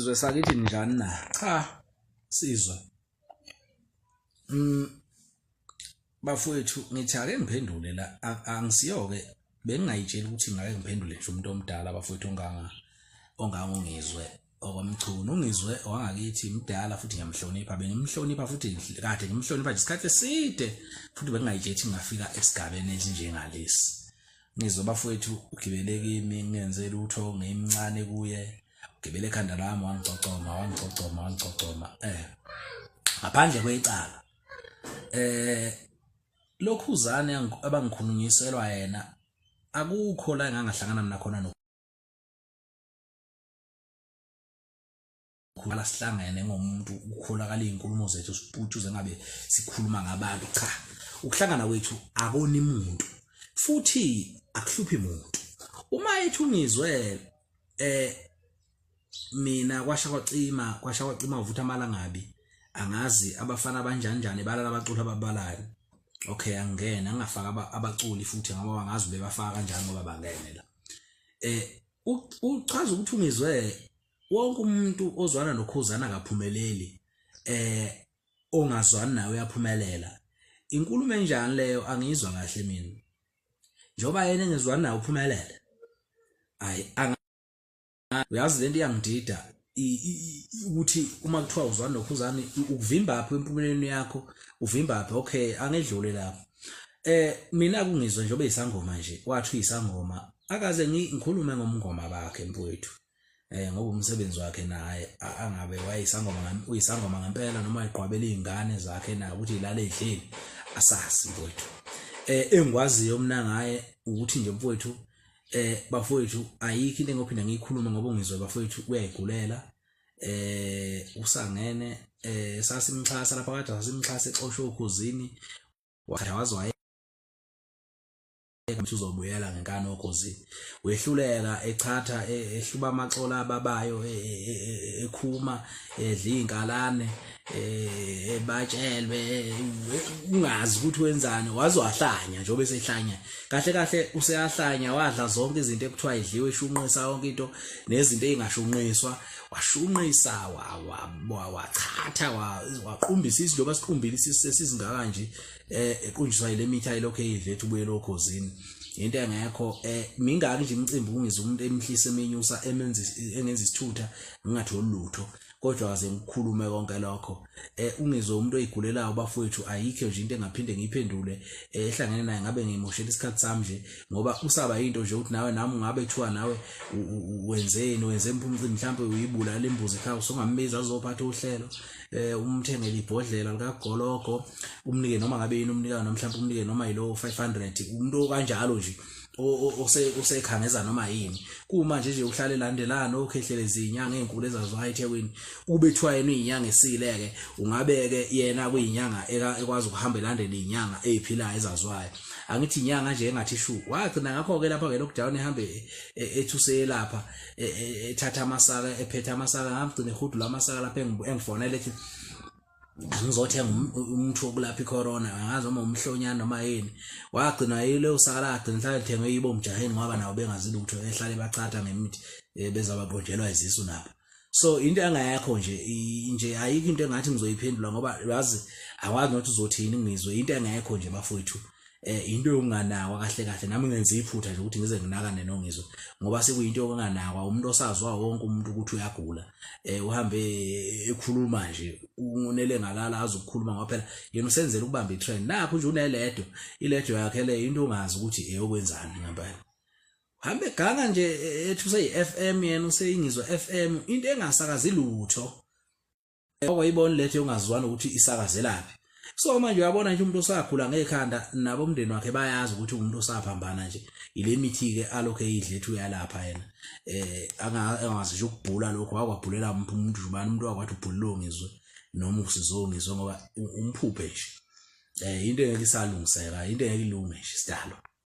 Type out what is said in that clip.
Sizwe sakithi njani na? Cha, sizwe. Bafowethu ngithi ake ngiphendule la angisiyo-ke bengingayitshela ukuthi ngake ngiphendule nje umuntu omdala bafowethu ongangizwe okwamchunu ungizwe wangakithi mdala futhi ngiyamhlonipha bengimhlonipha futhi kade ngimhlonipha nje isikhathi eside futhi bengingayitshela ukuthi ngafika esigabeni esinjengalesi. Ngizwe bafowethu ugibele kimi ngenze lutho ngimncane kuye ugibele ekhanda lami wangicocoma ngaphandle kwecala lokhuzane abangikhulunyiselwa yena akukho la engangahlangana mina khona nokukhula sihlangene ngomuntu ukholakala izinkulumo zethu siputshuze ngabe sikhuluma ngabantu cha ukuhlangana kwethu akoni umuntu futhi akuhluphi umuntu uma ethu ngizwe mina kwasha kwacima uvutha amalangabi angazi abafana abanjanjani balala abaculi ababalayo okay angena angafaka abaculi futhi ngoba bangazi bebafaka kanjani ngoba bangene la uchaza ukuthi ungizwe wonke umuntu ozwana nokhuzana akaphumeleli ongazwani nawe uyaphumelela inkulumo enjani leyo angizwa kahle mina njoba yena engizwani nawe uphumelele uyazi lento iyangidida ukuthi uma kuthiwa uzwana nokhuzani ukuvimba apho empumelelweni yakho uvimba apho okay angedlule lapho mina kungizwe njobe isangoma nje wathi isangoma akaze ngikhulume ngomngoma bakhe mfowethu ngoba umsebenzi wakhe naye angabe wayisangoma uyisangoma ngempela noma iqhwabela izingane zakhe na ukuthi ilale edleni asasi mfowethu engikwaziyo mina ngaye ukuthi nje mfowethu bafowethu ayikho into engophinda ngiyikhulume ngoba ungizwe bafowethu uyayigulela usangene sasimxhasa lapha kade sasimxhasa exosho ukhuzini wathi ukuthi uzobuyela ngenkani okhuzini wehluleka echatha ehluba amaxola ababayo ekhuma edla inkalane batshelwe ungazi ukuthi wenzani wazowahlanya njobe sehlanya kahle useyahlanya wadla zonke izinto ekuthiwa idliwe eshunqisa yonke into nezinto ezingashunqiswa washunqisa wachatha waqumbisa izinto siqumbile sesizingaka nje equnjiswa ile mitha ilokho eyidlethu buye lokhozini into engekho mingaki nje imicimbi ungizwe umuntu emhlisa eminyusa engenza isithutha ngingatholi lutho kodwa waze ngikhulume konke lokho ungizwe umuntu oyigulelayo bafowethu ayikho nje into engaphinde ngiyiphendule ehlangene naye ngabe ngimoshela isikhathi sami nje ngoba usaba into nje ukuthi nawe nami ngabe ethiwa nawe wenzeni wenze impumcimbi mhlawumbe uyibula lembuzi ekhaya usongambiza azophatha uhlelo umthengele ibhodlela likagologo umnike noma ngabe yini umnika namhlanje umnike noma yilo 500 umuntu kanjalo nje usekhangeza noma yini kuma nje uhlale landelana okhehleleza inyanga ezinkulu ezazwayo eThekwini ubethwa yena inyanga esileke ungabeke yena kuyinyanga ekwazi ukuhamba elandela inyanga eziphilayo ezazwayo angithi inyanga nje engathi shu wagcina ngakho ke lapha ke lockdown ehambe ethuse lapha ethatha amasaka ephethe amasaka ngamgcina ehudula amasaka lapha engifonela ethi ngizothenga umuthi wokulapha icorona angazi uma umhlonyana noma yini wagcina yile usakala agcina mhlawumbe ethenge yibo mjaheni ngoba nawo bengazi lutho ehlale bachatha ngemithi bezababonjelwa izisu nabo so into angayakho nje ayikho into engathi ngizoyiphendula ngoba yazi akwazi nokuthi uzothini ngizwe into angayakho nje bafowethu into yokunganawa kahle nami ngenza iphutha nje ukuthi ngize nginakane nongizwe ngoba sekuyinto yokunganawa umuntu osazwa wonke umuntu ukuthi uyagula uhambe ekhuluma nje unele ngalala azokukhuluma ngoba phela yena usenzela ukubamba itrend nakho nje uneledo iledo yakhe le into ongazi ukuthi eyokwenzani ngempela hambe ganga nje ethu seyiFM yena useyingizwa FM into engasakazi lutho okwayibona letho ongazwani ukuthi isakazelaphi so manje uyabona nje umuntu osakhula ngekhanda nabo umndeni wakhe bayazi ukuthi umuntu osaphambana nje ile mithi ke alokho eyidlethu uyalapha yena angazi nje ukubhula lokho wakwabhulela umuntu jubani umuntu wakwathi ubhulilo ngizwe noma usizongizwe ngoba umphuphe nje into engeke isalungiseka into engeke ilunge nje sidalo